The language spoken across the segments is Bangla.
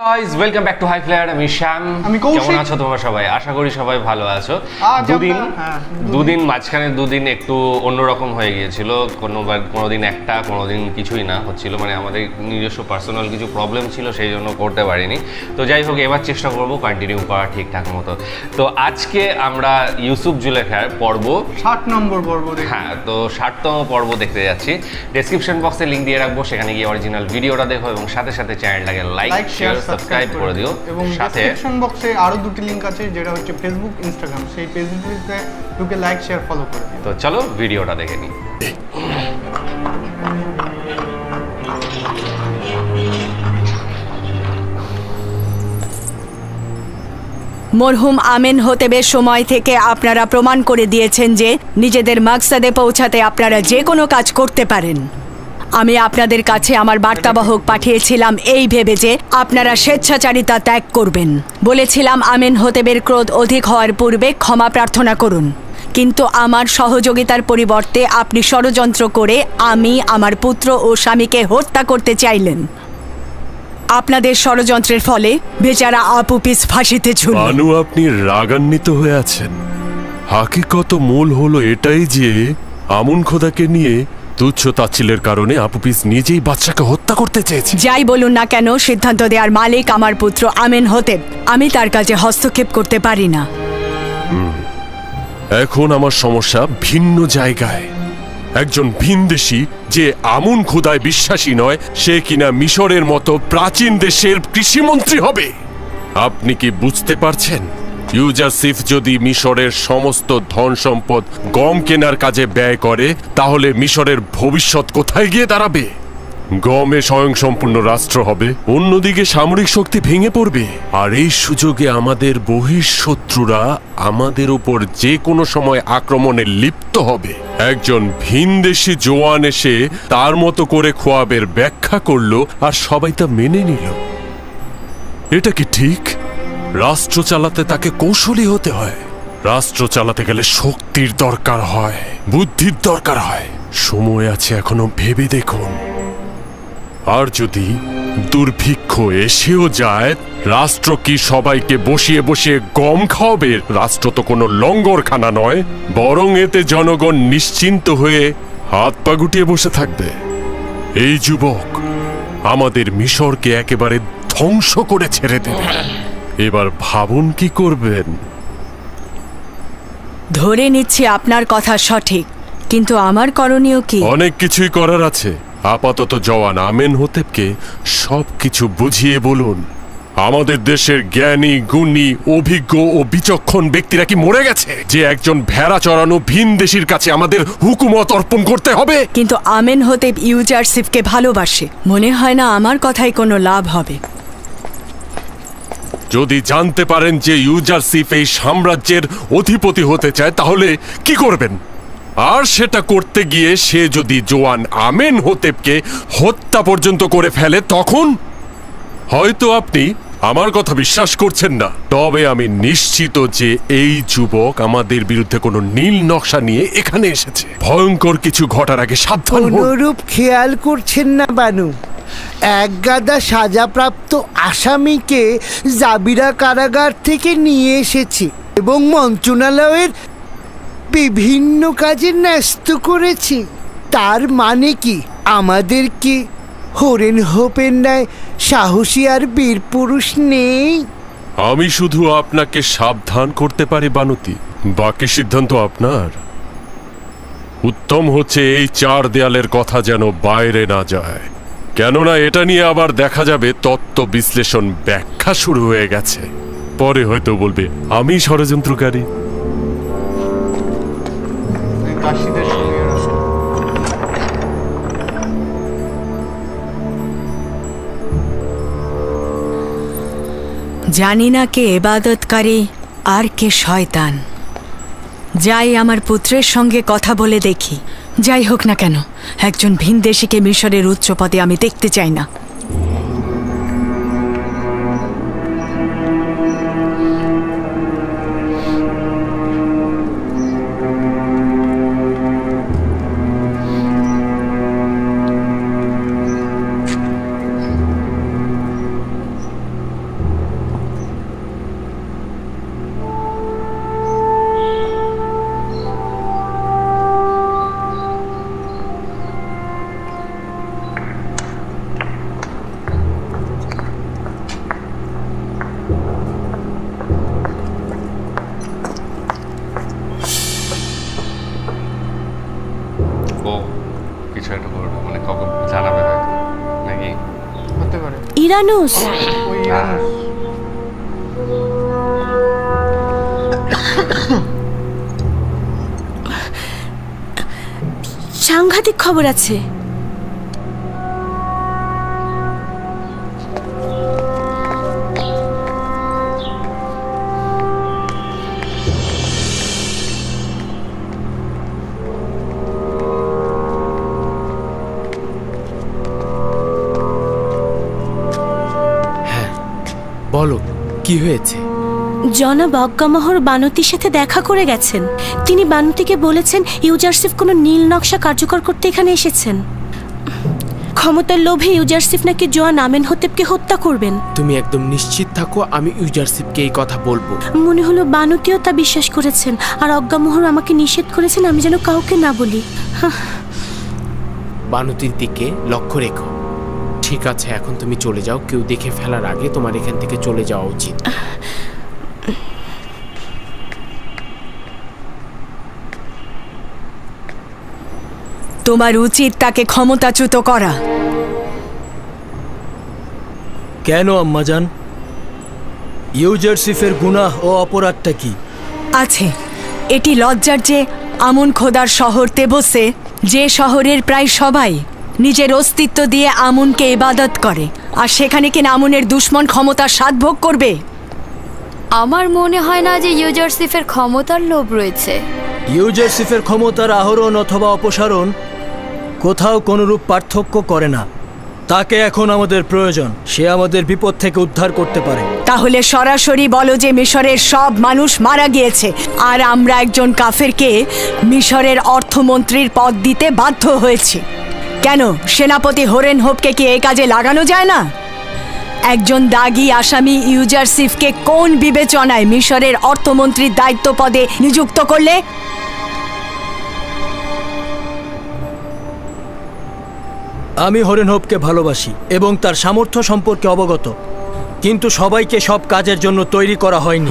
Guys welcome back to high flyer. আমি শ্যাম। কেমন আছো তোমরা সবাই? আশা করি সবাই ভালো আছো। দুদিন মাঝখানে দুদিন একটু অন্যরকম হয়ে গিয়েছিল, কোনোদিন একটা কোনোদিন কিছুই না হচ্ছিল, মানে আমাদের নিজস্ব পার্সোনাল কিছু প্রবলেম ছিল, সেই জন্য করতে পারিনি। তো যাই হোক, এবার চেষ্টা করব কন্টিনিউ করা ঠিকঠাক মতো। তো আজকে আমরা ইউসুফ জুলেখার পর্ব 60 নম্বর পর্ব, হ্যাঁ, তো 60তম পর্ব দেখতে যাচ্ছি। ডেসক্রিপশন বক্সে লিঙ্ক দিয়ে রাখবো, সেখানে গিয়ে অরিজিনাল ভিডিওটা দেখো এবং সাথে সাথে চ্যানেলটাকে লাইক শেয়ার সাবস্ক্রাইব করে দিও। এবং ডেসক্রিপশন বক্সে আরো দুটি লিংক আছে, যেটা হচ্ছে ফেসবুক, ইনস্টাগ্রাম। সেই পেজগুলোতে ঢুকে লাইক শেয়ার ফলো করে দিও। তো চলো ভিডিওটা দেখে নিই। মরহুম আমেন হতেবের সময় থেকে আপনারা প্রমাণ করে দিয়েছেন যে নিজেদের মাকসাদে পৌঁছাতে আপনারা যে কোনো কাজ করতে পারেন। আমি আপনাদের কাছে আমার বার্তাবাহক পাঠিয়েছিলাম এই ভেবে যে আপনারা স্বেচ্ছাচারিতা ত্যাগ করবেন। বলেছিলাম আমেন হতেবের ক্রোধ অধিক হওয়ার পূর্বে ক্ষমা প্রার্থনা করুন, কিন্তু আমার সহযোগিতার পরিবর্তে আপনি ষড়যন্ত্র করে আমার পুত্র ও স্বামীকে হত্যা করতে চাইলেন। আপনাদের ষড়যন্ত্রের ফলে বেচারা আপুপিস ফাঁসিতে ঝুলল। বানু, আপনি রাগান্বিত হয়ে আছেন। হাকিকত মূল হলো এটাই যে আমুন খোদাকে নিয়ে তুচ্ছ তাচ্ছিলের কারণে আপুপিস নিজেই বাচ্চাকে হত্যা করতে চেয়েছে। যাই বলুন না কেন, সিদ্ধান্ত দেওয়ার মালিক আমার পুত্র আমেন হতেব। আমি তার কাজে হস্তক্ষেপ করতে পারি না। এখন আমার সমস্যা ভিন্ন জায়গায়। একজন ভিনদেশী যে আমুন খোদায় বিশ্বাসী নয়, সে কিনা মিশরের মতো প্রাচীন দেশের কৃষিমন্ত্রী হবে। আপনি কি বুঝতে পারছেন? ইউজাসিফ যদি মিশরের সমস্ত ধন সম্পদ গম কেনার কাজে ব্যয় করে, তাহলে মিশরের ভবিষ্যৎ কোথায় গিয়ে দাঁড়াবে? গমে স্বয়ংসম্পূর্ণ রাষ্ট্র হবে, অন্যদিকে সামরিক শক্তি ভেঙে পড়বে, আর এই সুযোগে আমাদের বহিঃশত্রুরা আমাদের উপর যে কোনো সময় আক্রমণে লিপ্ত হবে। একজন ভিনদেশী জওয়ান এসে তার মতো করে খোয়াবের ব্যাখ্যা করলো, আর সবাই তা মেনে নিল। এটা কি ঠিক? রাষ্ট্র চালাতে তাকে কৌশলী হতে হয়। রাষ্ট্র চালাতে গেলে শক্তির দরকার হয়, বুদ্ধির দরকার হয়। সময় আছে এখনো, ভেবে দেখুন। আর যদি দুর্ভিক্ষ এসেও যায়, রাষ্ট্র কি সবাইকে বসিয়ে বসিয়ে গম খাওয়াবে? রাষ্ট্র তো কোনো লঙ্গরখানা নয়, বরং এতে জনগণ নিশ্চিন্ত হয়ে হাত পা গুটিয়ে বসে থাকবে। এই যুবক আমাদের মিশরকে একেবারে ধ্বংস করে ছেড়ে দেবে। এবার ভাবুন কি করবেন। ধরে নিচ্ছি আপনার কথা সঠিক, কিন্তু আমার করণীয় কি? অনেক কিছুই করার আছে। আপাতত জওয়ান আমেন হতেবকে সবকিছু বুঝিয়ে বলুন। আমাদের দেশের জ্ঞানী, গুণী, অভিজ্ঞ ও বিচক্ষণ ব্যক্তিরা কি মরে গেছে যে একজন ভেড়া চড়ানো ভিনদেশীর কাছে আমাদের হুকুমত অর্পণ করতে হবে? কিন্তু আমেন হতেব ইউজারসিফকে ভালোবাসে। মনে হয় না আমার কথায় কোনো লাভ হবে। যদি জানতে পারেন যে ইউজারসিফ এই সাম্রাজ্যের অধিপতি হতে চায়, তাহলে কি করবেন? আর সেটা করতে গিয়ে সে যদি জওয়ান আমেন হতেবকে হত্যা পর্যন্ত করে ফেলে, তখন হয়তো আপনি আমার কথা বিশ্বাস করছেন না। তবে আমি নিশ্চিত যে এই যুবক আমাদের বিরুদ্ধে কোনো নীল নকশা নিয়ে এখানে এসেছে। ভয়ঙ্কর কিছু ঘটার আগে সাবধান হন। অনুরূপ খেয়াল করছেন না বানু? এক গাদা সাজাপ্রাপ্ত আসামিকে জাবিরা কারাগার থেকে নিয়ে এসেছে এবং মন্ত্রণালয়ের বিভিন্ন কাজে ন্যস্ত করেছি। তার মানে কি আমাদেরকে হরেন হোপের ন্যায় সাহসী আর বীর পুরুষ নেই? আমি শুধু আপনাকে সাবধান করতে পারি বানুতি, বাকি সিদ্ধান্ত আপনার। উত্তম হচ্ছে এই চার দেয়ালের কথা যেন বাইরে না যায়, কেননা এটা নিয়ে আবার দেখা যাবে তত্ত্ব বিশ্লেষণ ব্যাখ্যা শুরু হয়ে গেছে। পরে হয়তো বলবে আমি ষড়যন্ত্রকারী। দাসীদের সঙ্গে জানি না কে ইবাদতকারী আর কে শয়তান। যাই আমার পুত্রের সঙ্গে কথা বলে দেখি। যাই হোক না কেন, একজন ভিনদেশীকে মিশরের উচ্চ পদে আমি দেখতে চাই না। কিছু একটা করবে, মানে কাউকে জানাবে হয়তো, নাকি? হতে পারে ইরানুস, ওই ইরানুস। সাংঘাতিক খবর আছে। বলো কি হয়েছে? জনাব অজ্ঞামোহর বানতির সাথে দেখা করে গেছেন। তিনি বানতিকে বলেছেন ইউজারসিফ কোনো নীল নকশা কার্যকর করতে এখানে এসেছেন। ক্ষমতার লোভে ইউজারসিফ নাকি জোয়ান আমেনহোতেবকে হত্যা করবেন। তুমি একদম নিশ্চিত থাকো, আমি ইউজারসিফকে এই কথা বলবো। মনে হলো বানতিও তা বিশ্বাস করেছেন, আর অজ্ঞামোহর আমাকে নিষেধ করেছেন আমি যেন কাউকে না বলি। বানুতির দিকে লক্ষ্য রেখো। ঠিক আছে, এখন তুমি চলে যাও। কেউ দেখে ফেলার আগে তোমার এখান থেকে চলে যাওয়া উচিত। তোমার উচিত তাকে ক্ষমতাচ্যুত করা। কেন আম্মাজান? ইউজারসিফের গুনাহ ও অপরাধটা কি? আছে, এটি লজ্জার যে আমুন খোদার শহর তেবসে, যে শহরের প্রায় সবাই নিজের অস্তিত্ব দিয়ে আমুনকে ইবাদত করে, আর সেখানে কিনা আমুনের দুশ্মন ক্ষমতার স্বাদ ভোগ করবে। আমার মনে হয় না যে ইউজারসিফের ক্ষমতার লোভ রয়েছে। ইউজারসিফের ক্ষমতার আহরণ অথবা অপসারণ কোথাও কোনরূপ পার্থক্য করে না। তাকে এখন আমাদের প্রয়োজন। সে আমাদের বিপদ থেকে উদ্ধার করতে পারে। তাহলে সরাসরি বলো যে মিশরের সব মানুষ মারা গিয়েছে, আর আমরা একজন কাফেরকে মিশরের অর্থমন্ত্রীর পদ দিতে বাধ্য হয়েছি। কেন সেনাপতি হোরেন হোপকে কি এই কাজে লাগানো যায় না? একজন দাগী আসামি ইউজারসিফকে কোন বিবেচনায় মিশরের অর্থমন্ত্রীর দায়িত্ব পদে নিযুক্ত করলে? আমি হরেনহোপকে ভালোবাসি এবং তার সামর্থ্য সম্পর্কে অবগত, কিন্তু সবাইকে সব কাজের জন্য তৈরি করা হয়নি।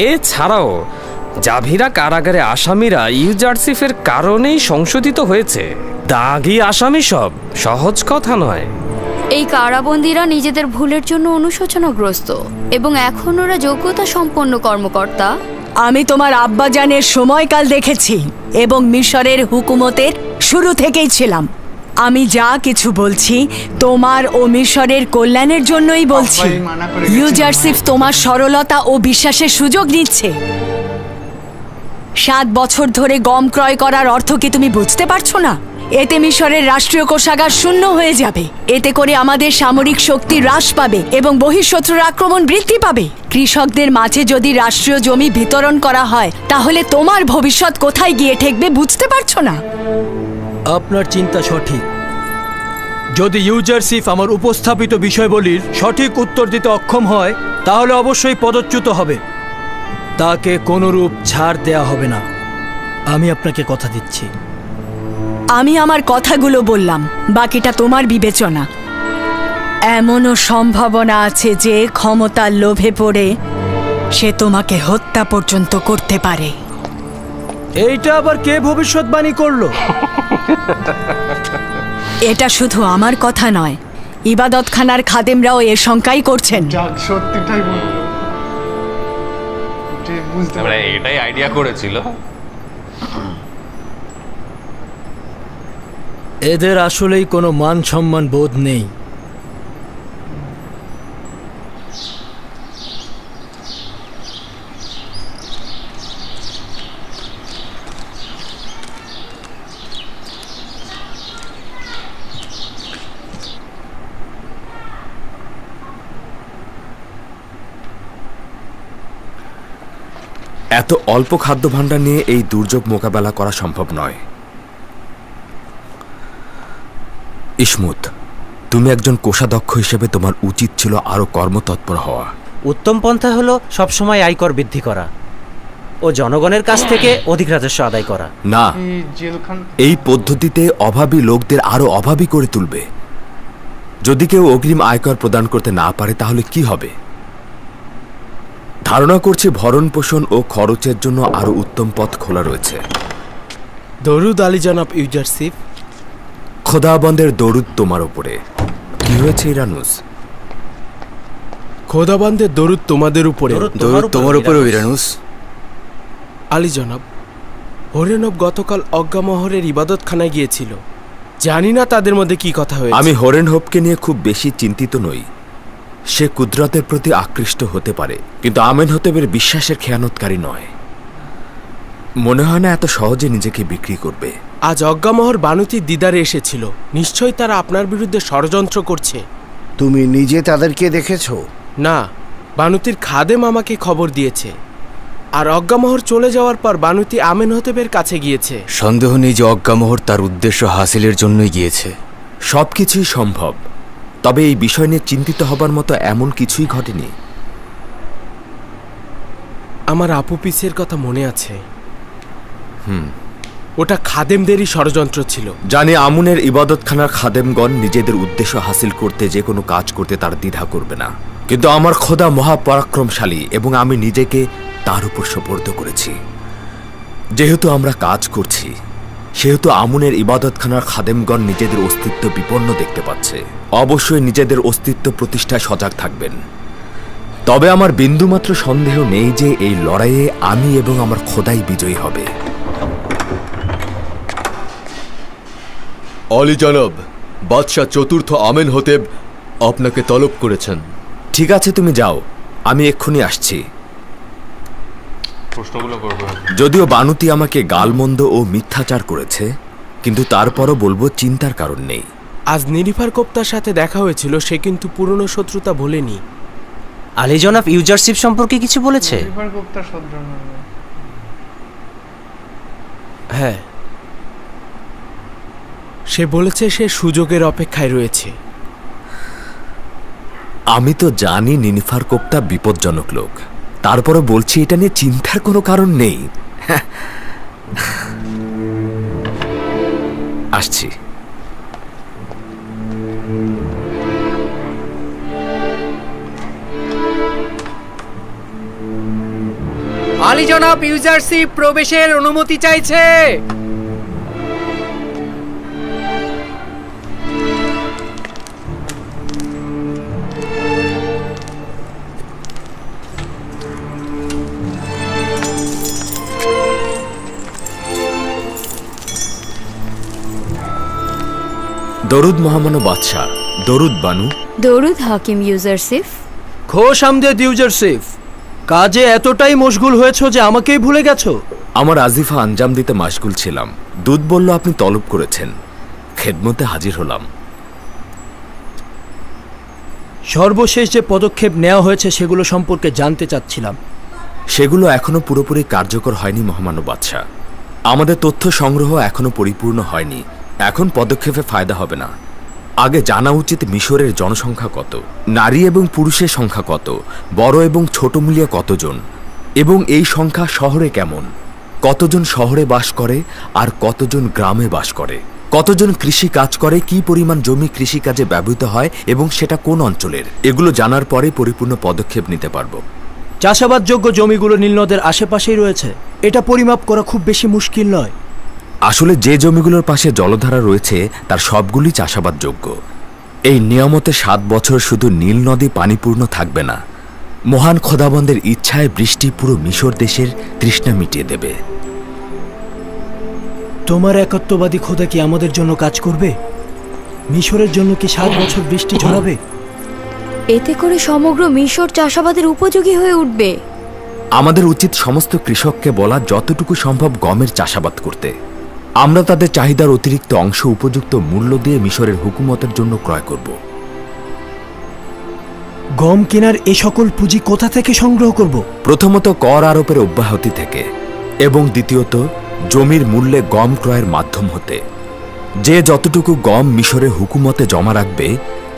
এছাড়াও জাভিরা কারাগারে আসামিরা ইউজারসিফের কারণেই সংশোধিত হয়েছে। দাগী আসামি সব সহজ কথা নয়। এই কারাবন্দীরা নিজেদের ভুলের জন্য অনুশোচনাগ্রস্ত এবং এখন ওরা যোগ্যতা সম্পন্ন কর্মকর্তা। আমি তোমার আব্বাজানের সময়কাল দেখেছি এবং মিশরের হুকুমতের শুরু থেকেই ছিলাম। আমি যা কিছু বলছি তোমার ও মিশরের কল্যাণের জন্যই বলছি। আব্বাই মানা করে গেছেন। ইউজারসিফ তোমার সরলতা ও বিশ্বাসের সুযোগ নিচ্ছে। 7 বছর ধরে গম ক্রয় করার অর্থ কি তুমি বুঝতে পারছো না? এতে মিশরের রাষ্ট্রীয় কোষাগার শূন্য হয়ে যাবে। এতে করে আমাদের সামরিক শক্তি হ্রাস পাবে এবং বহিঃশত্রুর আক্রমণ বৃদ্ধি পাবে। কৃষকদের মাঝে যদি রাষ্ট্রীয় জমি বিতরণ করা হয়, তাহলে তোমার ভবিষ্যৎ কোথায় গিয়ে ঠেকবে বুঝতে পারছো না? আপনার চিন্তা সঠিক। যদি ইউজারসিফ আমার উপস্থাপিত বিষয়বলির সঠিক উত্তর দিতে অক্ষম হয়, তাহলে অবশ্যই পদচ্যুত হবে। তাকে কোনরূপ ছাড় দেয়া হবে না। আমি আপনাকে কথা দিচ্ছি। আমি আমার কথাগুলো বললাম, বাকিটা তোমার বিবেচনা। এমনও সম্ভাবনা আছে যে ক্ষমতার লোভে পড়ে সে তোমাকে হত্যা পর্যন্ত করতে পারে। এইটা আবার কে ভবিষ্যৎবাণী করলো? এটা শুধু আমার কথা নয়, ইবাদতখানার খাদেমরাও এ শঙ্কাই করছেন। যাক, সত্যিটাই বললো। যে বুঝতে আমরা এটাই আইডিয়া করেছিল। এদের আসলেই কোনো মান সম্মান বোধ নেই। এত অল্প খাদ্য ভাণ্ডার নিয়ে এই দুর্যোগ মোকাবেলা করা সম্ভব নয়। ইসমুত, তুমি একজন কোষাধ্যক্ষ হিসেবে তোমার উচিত ছিল আরো কর্মতৎপর হওয়া। উত্তম পন্থা হলো সবসময় আয়কর বৃদ্ধি করা ও জনগণের কাছ থেকে অধিক রাজস্ব আদায় করা। না, জেলখান এই পদ্ধতিতে অভাবী লোকদের আরো অভাবী করে তুলবে। যদি কেউ অগ্রিম আয়কর প্রদান করতে না পারে তাহলে কি হবে? ধারণা করছি ভরণ পোষণ ও খরচের জন্য আরো উত্তম পথ খোলা রয়েছে। দরুদ আলী জনাব ইউজারশিপ। খোদাবন্দের দরুদ তোমার উপরে। কি হয়েছে ইরানুস? খোদাবন্দের দরুদ তোমাদের উপরে। দরুদ তোমার উপরে ইরানুস। আলী জনাব, হরেনব গতকাল অজ্ঞামহরের ইবাদতখানায় গিয়েছিল। জানি না তাদের মধ্যে কি কথা হয়েছে। আমি হরেনহবকে নিয়ে খুব বেশি চিন্তিত নই। সে কুদরতের প্রতি আকৃষ্ট হতে পারে, কিন্তু আমেনহতেবের বিশ্বাসের খেয়ানতকারী নয়। মনে হয় না এত সহজে নিজেকে বিক্রি করবে। আজ অজ্ঞামহর বানুতির দিদারে এসেছিল। নিশ্চয়ই তারা আপনার বিরুদ্ধে ষড়যন্ত্র করছে। তুমি নিজে তাদেরকে দেখেছো? না, বানুতির খাদেম আমাকে খবর দিয়েছে। আর অজ্ঞামহর চলে যাওয়ার পর বানুতি আমেনহতেবের কাছে গিয়েছে। সন্দেহ নেই যে অজ্ঞামহর তার উদ্দেশ্য হাসিলের জন্যই গিয়েছে। সবকিছুই সম্ভব, তবে এই বিষয় নিয়ে চিন্তিত হবার মতো এমন কিছুই ঘটেনি। আমার আপু পিসের কথা মনে আছে? ওটা খাদেমদেরই ষড়যন্ত্র ছিল। জানি আমুনের ইবাদতখানার খাদেমগণ নিজেদের উদ্দেশ্য হাসিল করতে যে কোনো কাজ করতে তার দ্বিধা করবে না, কিন্তু আমার খোদা মহাপরাক্রমশালী এবং আমি নিজেকে তার উপর সোপর্দ করেছি। যেহেতু আমরা কাজ করছি, সেহেতু আমুনের ইবাদতখানার খাদেমগণ নিজেদের অস্তিত্ব বিপন্ন দেখতে পাচ্ছে। অবশ্যই নিজেদের অস্তিত্ব প্রতিষ্ঠায় সজাগ থাকবেন। তবে আমার বিন্দুমাত্র সন্দেহ নেই যে এই লড়াইয়ে আমি এবং আমার খোদাই বিজয়ী হবে। অলি জনাব, বাদশাহ চতুর্থ আমেনহতেব আপনাকে তলব করেছেন। ঠিক আছে, তুমি যাও, আমি এক্ষুনি আসছি। প্রশ্নগুলো করবো। যদিও বানুতি আমাকে গালমন্দ ও মিথ্যাচার করেছে, কিন্তু তারপরও বলবো চিন্তার কারণ নেই। আজ নিরিফার কোপ্তার সাথে দেখা হয়েছিল। সে কিন্তু পুরনো শত্রুতা ভোলেনি। আলী জনাব ইউজারশিপ সম্পর্কে কিছু বলেছে? হ্যাঁ, সে বলেছে সে সুযোগের অপেক্ষায় রয়েছে। আমি তো জানি নিনিফার কোপ্তা বিপজ্জনক লোক, তারপরও বলছি এটা নিয়ে চিন্তার কোনো কারণ নেই। আসছি। আলী জনাব ইউজারশিপ প্রবেশের অনুমতি চাইছে। দরুদ মহামান্য বাদশাহ। দরুদ বানু। দরুদ হাকিম ইউজারশিফ। খোশ আমদেদ ইউজারশিফ। কাজে এতটাই মশগুল হয়েছো যে আমাকেই ভুলে গেছো? আমার আজিফা আঞ্জাম দিতে মাশগুল ছিলাম। দুধ বলল আপনি তলব করেছেন, খেদমতে হাজির হলাম। সর্বশেষ যে পদক্ষেপ নেওয়া হয়েছে সেগুলো সম্পর্কে জানতে চাচ্ছিলাম। সেগুলো এখনো পুরোপুরি কার্যকর হয়নি মহামান্য বাদশাহ। আমাদের তথ্য সংগ্রহ এখনো পরিপূর্ণ হয়নি। এখন পদক্ষেপে ফায়দা হবে না। আগে জানা উচিত মিশরের জনসংখ্যা কত, নারী এবং পুরুষের সংখ্যা কত, বড় এবং ছোট মিলিয়ে কতজন, এবং এই সংখ্যা শহরে কেমন, কতজন শহরে বাস করে আর কতজন গ্রামে বাস করে, কতজন কৃষি কাজ করে, কি পরিমাণ জমি কৃষিকাজে ব্যবহৃত হয় এবং সেটা কোন অঞ্চলের। এগুলো জানার পরে পরিপূর্ণ পদক্ষেপ নিতে পারবো। চাষাবাদযোগ্য জমিগুলো নীলনদের আশেপাশেই রয়েছে। এটা পরিমাপ করা খুব বেশি মুশকিল নয়। আসলে যে জমিগুলোর পাশে জলধারা রয়েছে তার সবগুলি চাষাবাদযোগ্য। এই নিয়ামতে 7 বছর শুধু নীল নদী পানিপূর্ণ থাকবে না, মহান খোদাবন্দের ইচ্ছায় বৃষ্টি পুরো মিশর দেশের তৃষ্ণা মিটিয়ে দেবে। তোমার একত্ববাদী খোদা কি আমাদের জন্য কাজ করবে? মিশরের জন্য কি 7 বছর বৃষ্টি ঝরাবে? এতে করে সমগ্র মিশর চাষাবাদের উপযোগী হয়ে উঠবে। আমাদের উচিত সমস্ত কৃষককে বলা যতটুকু সম্ভব গমের চাষাবাদ করতে। আমরা তাদের চাহিদার অতিরিক্ত অংশ উপযুক্ত মূল্য দিয়ে মিশরের হুকুমতের জন্য ক্রয় করব। গম কেনার এ সকল পুঁজি কোথা থেকে সংগ্রহ করব? প্রথমত কর আরোপের অব্যাহতি থেকে, এবং দ্বিতীয়ত জমির মূল্যে গম ক্রয়ের মাধ্যম হতে। যে যতটুকু গম মিশরের হুকুমতে জমা রাখবে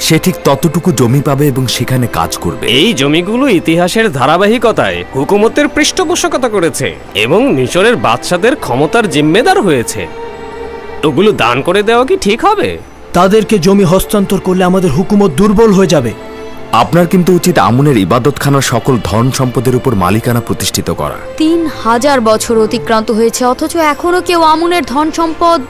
সে ঠিক ততটুকু জমি পাবে এবং সেখানে কাজ করবে। এই জমিগুলো ইতিহাসের ধারাবাহিকতায় হুকুমতের পৃষ্ঠপোষকতা করেছে এবং মিশরের বাদশাদের ক্ষমতার জিম্মেদার হয়েছে। ওগুলো দান করে দেওয়া কি ঠিক হবে? তাদেরকে জমি হস্তান্তর করলে আমাদের হুকুমত দুর্বল হয়ে যাবে। আপনার কিন্তু উচিত আমুনের ইবাদতখানার সকল ধন সম্পদের উপর মালিকানা প্রতিষ্ঠিত করা। 3000 বছর অতিক্রান্ত হয়েছে, অথচ এখনো কেউ আমুনের ধন সম্পদ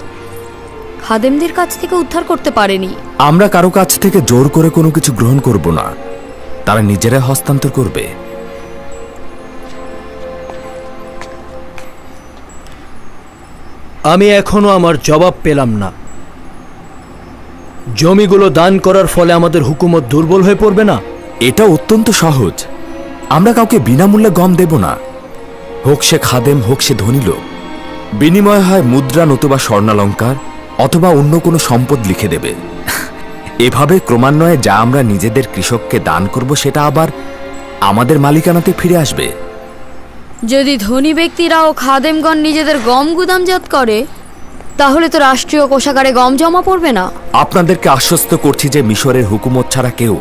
খাদেমদের কাছ থেকে উদ্ধার করতে পারেনি। আমরা কারো কাছ থেকে জোর করে কোনো কিছু গ্রহণ করব না, তারা নিজেরাই হস্তান্তর করবে। আমি এখনো আমার জবাব পেলাম না। জমিগুলো দান করার ফলে আমাদের হুকুমত দুর্বল হয়ে পড়বে না? এটা অত্যন্ত সহজ। আমরা কাউকে বিনামূল্যে গম দেব না, হোক সে খাদেম হোক সে ধনী লোক। বিনিময় হয় মুদ্রা নতুবা স্বর্ণালঙ্কার অথবা অন্য কোনো সম্পদ লিখে দেবে। এভাবে ক্রমান্বয়ে যা আমরা নিজেদের কৃষককে দান করব সেটা আবার আমাদের মালিকানাতে ফিরে আসবে। যদি ধনী ব্যক্তিরা ও খাদেমগণ নিজেদের গম গুদামজাত করে, তাহলে তো রাষ্ট্রীয় কোষাগারে গম জমা পড়বে না। আপনাদেরকে আশ্বস্ত করছি যে মিশরের হুকুমত ছাড়া কেউ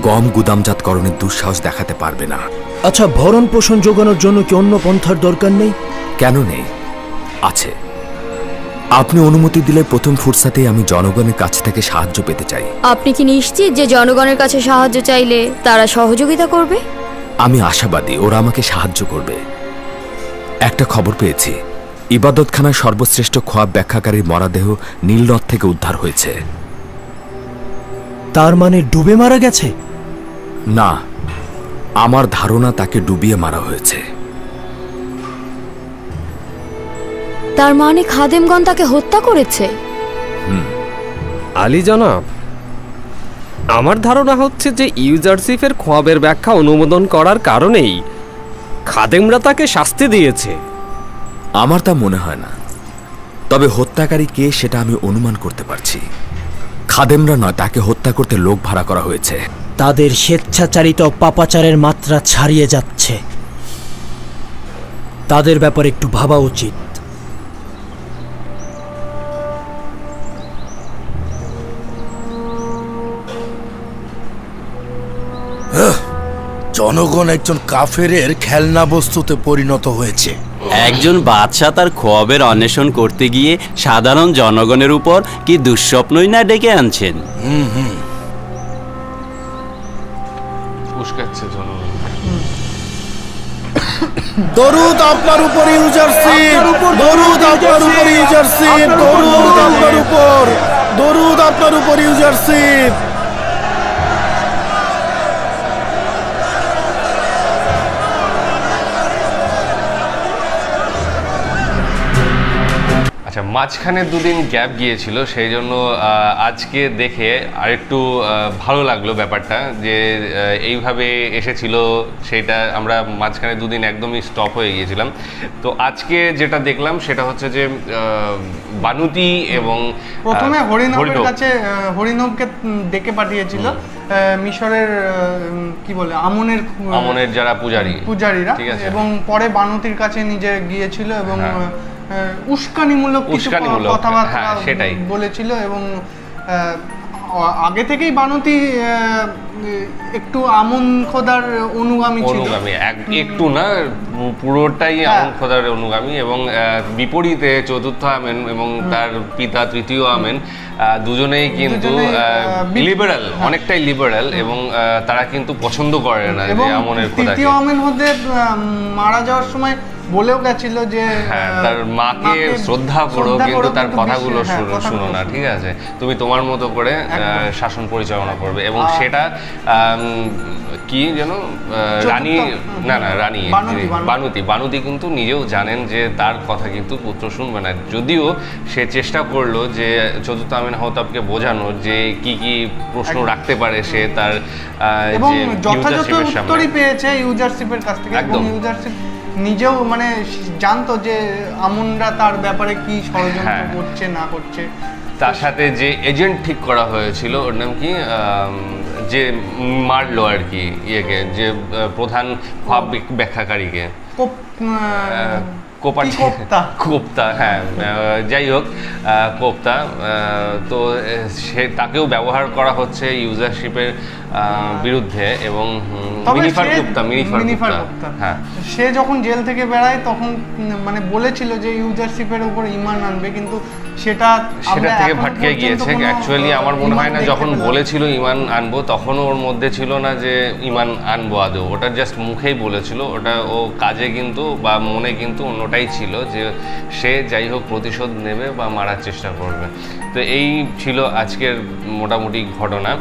গম গুদামজাতকরণের দুঃসাহস দেখাতে পারবে না। আচ্ছা, ভরণ পোষণ যোগানোর জন্য কি অন্য পন্থার দরকার নেই? কেন নেই? আছে। আপনি অনুমতি দিলে প্রথম ফুরসাতেই আমি জনগণের কাছ থেকে সাহায্য পেতে চাই। আপনি কি নিশ্চিত যে জনগণের কাছে সাহায্য চাইলে তারা সহযোগিতা করবে? আমি আশাবাদী ওরা আমাকে সাহায্য করবে। একটা খবর পেয়েছি, ইবাদতখানার সর্বশ্রেষ্ঠ খোয়াব ব্যাখ্যাকারীর মরাদেহ নীল নদ থেকে উদ্ধার হয়েছে। তার মানে ডুবে মারা গেছে? না, আমার ধারণা তাকে ডুবিয়ে মারা হয়েছে। তার মানে খাদেমগণ তাকে হত্যা করেছে? আলী জনাব, আমার ধারণা হচ্ছে যে ইউজারসিফের খোয়াবের ব্যাখ্যা অনুমোদন করার কারণেই খাদেমরা তাকে শাস্তি দিয়েছে। আমার তা মনে হয় না, তবে হত্যাকারী কে সেটা আমি অনুমান করতে পারছি। খাদেমরা নয়, তাকে হত্যা করতে লোক ভাড়া করা হয়েছে। তাদের স্বেচ্ছাচারিত পাপাচারের মাত্রা ছাড়িয়ে যাচ্ছে। তাদের ব্যাপারে একটু ভাবা উচিত। জনগণ একজন কাফেরের খেলনা বস্তুতে পরিণত হয়েছে। একজন বাদশা তার খোয়াবের অন্বেষণ করতে গিয়ে সাধারণ জনগণের উপর কি দুঃস্বপ্নই না ডেকে আনছেন। উস্কাচ্ছে জনগণ। দরুদ আপনার উপর ইউজারশিপ, দরুদ আপনার উপর ইউজারশিপ, দরুদ আপনার উপর, দরুদ আপনার উপর ইউজারশিপ। আচ্ছা, মাঝখানে দুদিন গ্যাপ গিয়েছিল, সেই জন্য আজকে দেখে আরেকটু ভালো লাগলো ব্যাপারটা, যে এইভাবে এসেছিল সেটা আমরা মাঝখানে দুদিন একদমই স্টপ হয়ে গিয়েছিলাম। তো আজকে যেটা দেখলাম সেটা হচ্ছে যে বানুতি এবং প্রথমে হরিনবের কাছে হরিনবকে ডেকে পাঠিয়েছিল মিশরের কি বলে আমনের যারা পূজারীরা, ঠিক আছে, এবং পরে বানুতির কাছে নিজে গিয়েছিল এবং উস্কানিমূলক কিছু কথাবার্তা বলেছিল এবং আগে থেকেই বানুতি একটু আমন খোদার অনুগামী ছিল। একটু না, পুরোটাই আমন খোদার অনুগামী। এবং বিপরীতে চতুর্থ আমেন এবং তার পিতা তৃতীয় আমেন দুজনেই কিন্তু লিবারাল, অনেকটাই লিবারাল, এবং তারা কিন্তু পছন্দ করে না যে আমনের খোদাকে। তৃতীয় আমেন হতে মারা যাওয়ার সময় বলেও গেছিল যে তার মাকে শ্রদ্ধা করো, কিন্তু তার কথাগুলো শুনো না, ঠিক আছে, তুমি তোমার মতো করে শাসন পরিচালনা করবে। এবং সেটা কি যেন রানী, না রানী বানুতি কিন্তু নিজেও জানেন যে তার কথা কিন্তু পুত্র শুনবে না, যদিও সে চেষ্টা করলো যে চতুর্থ আমেনহোতাবকে বোঝানোর যে কি কি প্রশ্ন রাখতে পারে সে তার, এবং যথাযথ উত্তরই পেয়েছে ইউজারশিপের কাছ থেকে। এবং ইউজারশিপ নিজেও মানে জানতো যে আমনরা তার ব্যাপারে কি ষড়যন্ত্র করছে না করছে। তার সাথে যে এজেন্ট ঠিক করা হয়েছিল, ওর নাম কি, যে মারলো আর কি ইয়েকে, যে প্রধান ব্যাখ্যাকারীকে, কোপ্তা, হ্যাঁ যাই হোক কোপ্তা, তো সে তাকেও ব্যবহার করা হচ্ছে ইউজারশিপের বিরুদ্ধে এবং মিনিফার গুপ্তা, হ্যাঁ, সে যখন জেল থেকে বেড়ায় তখন মানে বলেছিল যে ইউজারশিপের উপর ঈমান আনবে, কিন্তু সেটা থেকে ভাটকে গিয়েছে। অ্যাকচুয়ালি আমার মনে হয় না যখন বলেছিল ঈমান আনবো তখনও ওর মধ্যে ছিল না যে ঈমান আনবো আদৌ, ওটা জাস্ট মুখেই বলেছিল, ওটা ও কাজে কিন্তু বা মনে কিন্তু অন্যটাই ছিল যে সে যাই হোক প্রতিশোধ নেবে বা মারার চেষ্টা করবে। তো এই ছিল আজকের মোটামুটি ঘটনা।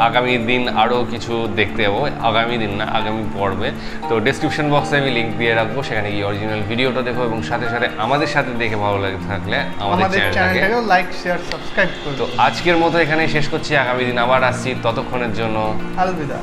আগামী দিন আরও কিছু দেখতে যাবো, আগামী দিন না আগামী পর্বে। তো ডেসক্রিপশন বক্সে আমি লিঙ্ক দিয়ে রাখবো, সেখানে গিয়ে অরিজিনাল ভিডিওটা দেখো এবং সাথে সাথে আমাদের সাথে দেখে ভালো লাগে থাকলে আমাদের চ্যানেলটাকে লাইক শেয়ার সাবস্ক্রাইব করো। তো আজকের মতো এখানেই শেষ করছি, আগামী দিন আবার আসছি, ততক্ষণের জন্য আলবিদা।